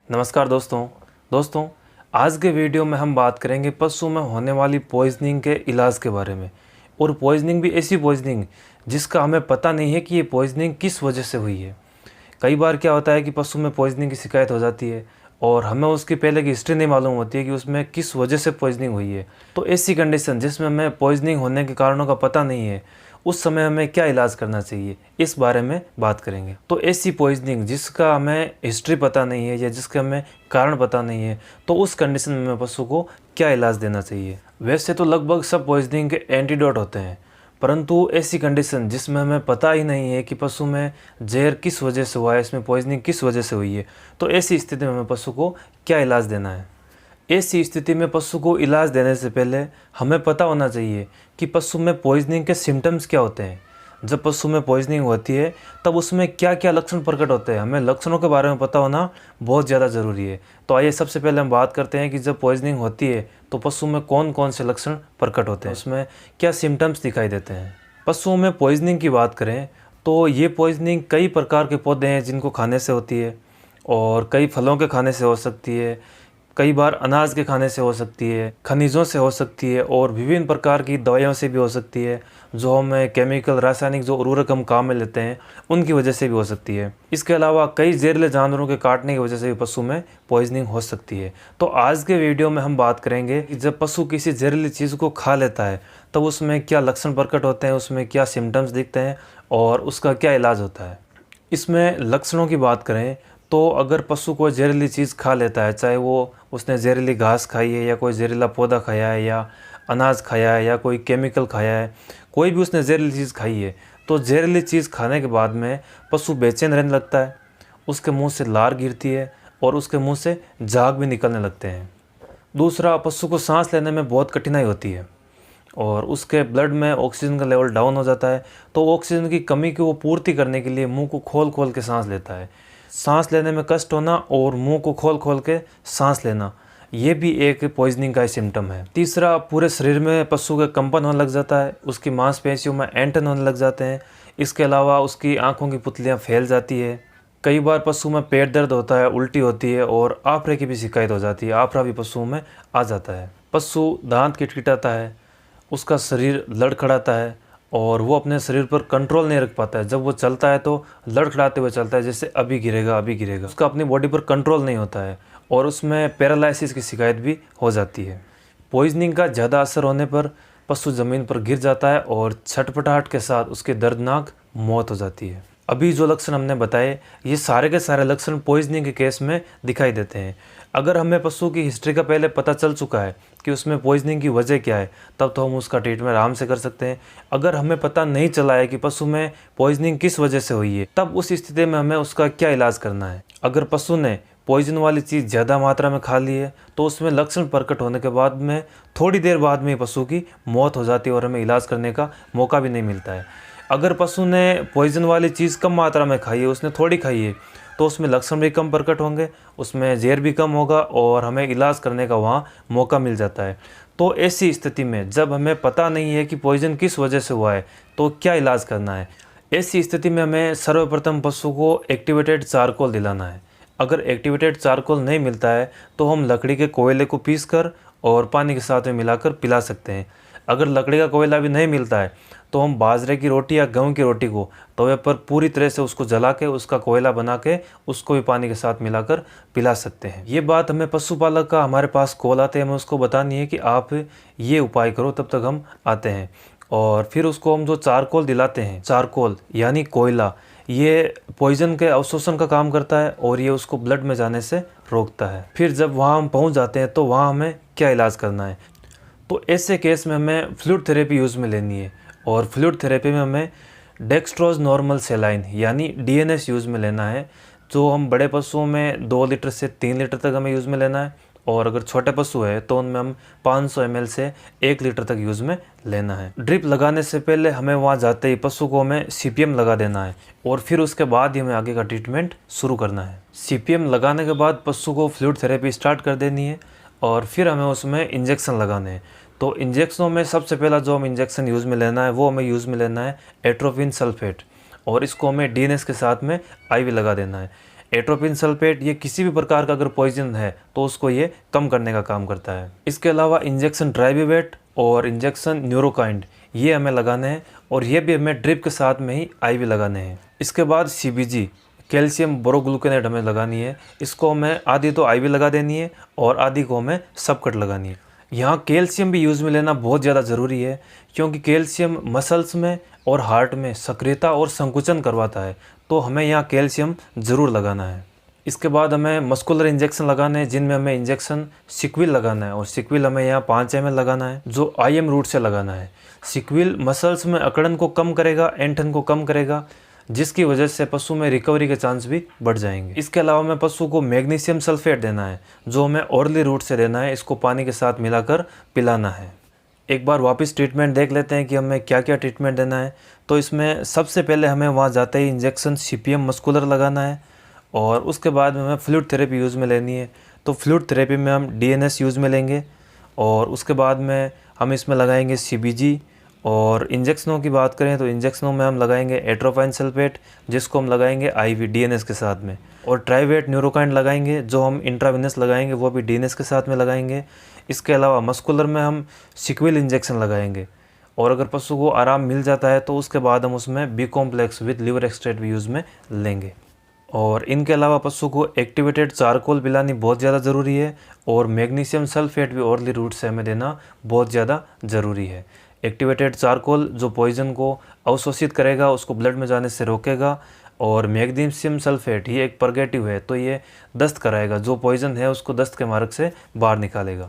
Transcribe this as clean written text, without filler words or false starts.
नमस्कार दोस्तों आज के वीडियो में हम बात करेंगे पशु में होने वाली पॉइजनिंग के इलाज के बारे में। और पॉइजनिंग भी ऐसी पॉइजनिंग जिसका हमें पता नहीं है कि ये पॉइजनिंग किस वजह से हुई है। कई बार क्या होता है कि पशु में पॉइजनिंग की शिकायत हो जाती है और हमें उसकी पहले की हिस्ट्री नहीं मालूम होती है कि उसमें किस वजह से पॉइजनिंग हुई है। तो ऐसी कंडीशन जिसमें हमें पॉइजनिंग होने के कारणों का पता नहीं है, उस समय हमें क्या इलाज करना चाहिए, इस बारे में बात करेंगे। तो ऐसी पॉइजनिंग जिसका हमें हिस्ट्री पता नहीं है या जिसका हमें कारण पता नहीं है, तो उस कंडीशन में हमें पशु को क्या इलाज देना चाहिए। वैसे तो लगभग सब पॉइजनिंग के एंटीडोट होते हैं, परंतु ऐसी कंडीशन जिसमें हमें पता ही नहीं है कि पशु में जहर किस वजह से हुआ है, इसमें पॉइजनिंग किस वजह से हुई है, तो ऐसी स्थिति में हमें पशु को क्या इलाज देना है। ऐसी स्थिति में पशु को इलाज देने से पहले हमें पता होना चाहिए कि पशु में पॉइजनिंग के सिम्टम्स क्या होते हैं। जब पशु में पॉइजनिंग होती है तब उसमें क्या क्या लक्षण प्रकट होते हैं, हमें लक्षणों के बारे में पता होना बहुत ज़्यादा ज़रूरी है। तो आइए सबसे पहले हम बात करते हैं कि जब पॉइजनिंग होती है तो पशु में कौन कौन से लक्षण प्रकट होते हैं, उसमें क्या सिम्टम्स दिखाई देते हैं। पशुओं में पॉइजनिंग की बात करें तो ये पॉइजनिंग कई प्रकार के पौधे हैं जिनको खाने से होती है, और कई फलों के खाने से हो सकती है, कई बार अनाज के खाने से हो सकती है, खनिजों से हो सकती है, और विभिन्न प्रकार की दवाइयों से भी हो सकती है जो हमें केमिकल रासायनिक जो उर्वरक हम काम में लेते हैं उनकी वजह से भी हो सकती है। इसके अलावा कई जहरीले जानवरों के काटने की वजह से भी पशु में पॉइजनिंग हो सकती है। तो आज के वीडियो में हम बात करेंगे कि जब पशु किसी जहरीली चीज़ को खा लेता है तब उसमें क्या लक्षण प्रकट होते हैं, उसमें क्या सिम्टम्स दिखते हैं और उसका क्या इलाज होता है। इसमें लक्षणों की बात करें तो अगर पशु कोई जहरीली चीज़ खा लेता है, चाहे वो उसने जहरीली घास खाई है या कोई जहरीला पौधा खाया है या अनाज खाया है या कोई केमिकल खाया है, कोई भी उसने जहरीली चीज़ खाई है, तो जहरीली चीज़ खाने के बाद में पशु बेचैन रहने लगता है, उसके मुंह से लार गिरती है और उसके मुंह से झाग भी निकलने लगते हैं। दूसरा, पशु को सांस लेने में बहुत कठिनाई होती है और उसके ब्लड में ऑक्सीजन का लेवल डाउन हो जाता है। तो ऑक्सीजन की कमी की वो पूर्ति करने के लिए मुंह को खोल खोल के सांस लेता है। सांस लेने में कष्ट होना और मुंह को खोल खोल के सांस लेना, ये भी एक पॉइजनिंग का सिम्टम है। तीसरा, पूरे शरीर में पशु के कंपन होने लग जाता है, उसकी मांसपेशियों में ऐंठन होने लग जाते हैं। इसके अलावा उसकी आंखों की पुतलियां फैल जाती है। कई बार पशु में पेट दर्द होता है, उल्टी होती है और आफरे की भी शिकायत हो जाती है, आफरा भी पशुओं में आ जाता है। पशु दांत किटकिटाता है, उसका शरीर लड़खड़ाता है और वो अपने शरीर पर कंट्रोल नहीं रख पाता है। जब वो चलता है तो लड़खड़ाते हुए चलता है, जैसे अभी गिरेगा अभी गिरेगा। उसका अपनी बॉडी पर कंट्रोल नहीं होता है और उसमें पैरालिसिस की शिकायत भी हो जाती है। पॉइजनिंग का ज़्यादा असर होने पर पशु ज़मीन पर गिर जाता है और छटपटाहट के साथ उसकी दर्दनाक मौत हो जाती है। अभी जो लक्षण हमने बताए, ये सारे के सारे लक्षण पॉइजनिंग के केस में दिखाई देते हैं। अगर हमें पशु की हिस्ट्री का पहले पता चल चुका है कि उसमें पॉइजनिंग की वजह क्या है, तब तो हम उसका ट्रीटमेंट आराम से कर सकते हैं। अगर हमें पता नहीं चला है कि पशु में पॉइजनिंग किस वजह से हुई है, तब उस स्थिति में हमें उसका क्या इलाज करना है। अगर पशु ने पॉइजन वाली चीज़ ज़्यादा मात्रा में खा ली है तो उसमें लक्षण प्रकट होने के बाद में थोड़ी देर बाद में पशु की मौत हो जाती है और हमें इलाज करने का मौका भी नहीं मिलता है। अगर पशु ने पॉइजन वाली चीज़ कम मात्रा में खाई है, उसने थोड़ी खाई है, तो उसमें लक्षण भी कम प्रकट होंगे, उसमें जहर भी कम होगा और हमें इलाज करने का वहाँ मौका मिल जाता है। तो ऐसी स्थिति में जब हमें पता नहीं है कि पॉइजन किस वजह से हुआ है तो क्या इलाज करना है, ऐसी स्थिति में हमें सर्वप्रथम पशु को एक्टिवेटेड चारकोल दिलाना है। अगर एक्टिवेटेड चारकोल नहीं मिलता है तो हम लकड़ी के कोयले को पीसकर और पानी के साथ में मिलाकर पिला सकते हैं। अगर लकड़ी का कोयला भी नहीं मिलता है तो हम बाजरे की रोटी या गेहूं की रोटी को तवे पर पूरी तरह से उसको जला के उसका कोयला बना के उसको भी पानी के साथ मिलाकर पिला सकते हैं। ये बात हमें पशुपालक का हमारे पास कॉल आते हैं, हमें उसको बतानी है कि आप ये उपाय करो, तब तक हम आते हैं। और फिर उसको हम जो चारकोल दिलाते हैं, चारकोल यानी कोयला, ये पॉइजन के अवशोषण का काम करता है और ये उसको ब्लड में जाने से रोकता है। फिर जब वहाँ हम पहुँच जाते हैं तो वहाँ हमें क्या इलाज करना है, तो ऐसे केस में हमें फ्लूइड थेरेपी यूज़ में लेनी है। और फ्लूइड थेरेपी में हमें डेक्स्ट्रोज नॉर्मल सेलाइन यानी DNS यूज़ में लेना है, जो हम बड़े पशुओं में 2 लीटर से 3 लीटर तक हमें यूज़ में लेना है, और अगर छोटे पशु है तो उनमें हम 500 ml से 1 लीटर तक यूज़ में लेना है। ड्रिप लगाने से पहले हमें वहाँ जाते ही पशु को हमें CPM लगा देना है और फिर उसके बाद ही हमें आगे का ट्रीटमेंट शुरू करना है। CPM लगाने के बाद पशु को फ्लूइड थेरेपी स्टार्ट कर देनी है और फिर हमें उसमें इंजेक्शन लगाने हैं। तो इंजेक्शनों में सबसे पहला जो हम इंजेक्शन यूज़ में लेना है वो हमें यूज़ में लेना है एट्रोपिन सल्फेट, और इसको हमें DNS के साथ में IV लगा देना है। एट्रोपिन सल्फेट ये किसी भी प्रकार का अगर पॉइजन है तो उसको ये कम करने का काम करता है। इसके अलावा इंजेक्शन ट्राइविवेट और इंजेक्शन न्यूरोकाइंड ये हमें लगाने हैं और ये भी हमें ड्रिप के साथ में ही IV लगाने हैं। इसके बाद CBG कैल्शियम बोरोग्लूकेनेट हमें लगानी है। इसको हमें आधी तो IV लगा देनी है और आधी को हमें सबकट लगानी है। यहाँ कैल्शियम भी यूज़ में लेना बहुत ज़्यादा ज़रूरी है क्योंकि कैल्शियम मसल्स में और हार्ट में सक्रियता और संकुचन करवाता है, तो हमें यहाँ कैल्शियम ज़रूर लगाना है। इसके बाद हमें मस्कुलर इंजेक्शन लगाने हैं जिनमें हमें इंजेक्शन सिक्विल लगाना है और सिक्विल हमें यहाँ 5 ml लगाना है जो IM रूट से लगाना है। सिक्विल मसल्स में अकड़न को कम करेगा, ऐंठन को कम करेगा, जिसकी वजह से पशु में रिकवरी के चांस भी बढ़ जाएंगे। इसके अलावा हमें पशु को मैग्नीशियम सल्फेट देना है जो हमें ओरली रूट से देना है। इसको पानी के साथ मिलाकर पिलाना है। एक बार वापस ट्रीटमेंट देख लेते हैं कि हमें क्या क्या ट्रीटमेंट देना है। तो इसमें सबसे पहले हमें वहाँ जाते ही इंजेक्शन CPM मस्कुलर लगाना है और उसके बाद में हमें फ्लूइड थेरेपी यूज़ में लेनी है। तो फ्लूइड थेरेपी में हम DNS यूज़ में लेंगे और उसके बाद में हम इसमें लगाएंगे CBG। और इंजेक्शनों की बात करें तो इंजेक्शनों में हम लगाएंगे एट्रोपाइन सल्फेट जिसको हम लगाएंगे IV DNS के साथ में, और ट्राइवेट न्यूरोकाइंड लगाएंगे जो हम इंट्रावेनस लगाएंगे वो भी DNS के साथ में लगाएंगे। इसके अलावा मस्कुलर में हम सिक्विल इंजेक्शन लगाएंगे और अगर पशु को आराम मिल जाता है तो उसके बाद हम उसमें B complex with liver extract भी यूज़ में लेंगे। और इनके अलावा पशु को एक्टिवेटेड चारकोल पिलानी बहुत ज़्यादा ज़रूरी है और मैग्नीशियम सल्फेट भी ओरली रूट से हमें देना बहुत ज़्यादा ज़रूरी है। एक्टिवेटेड चारकोल जो पॉइजन को अवशोषित करेगा, उसको ब्लड में जाने से रोकेगा, और मैग्नीशियम सल्फेट ये एक परगेटिव है तो ये दस्त कराएगा, जो पॉइजन है उसको दस्त के मार्ग से बाहर निकालेगा।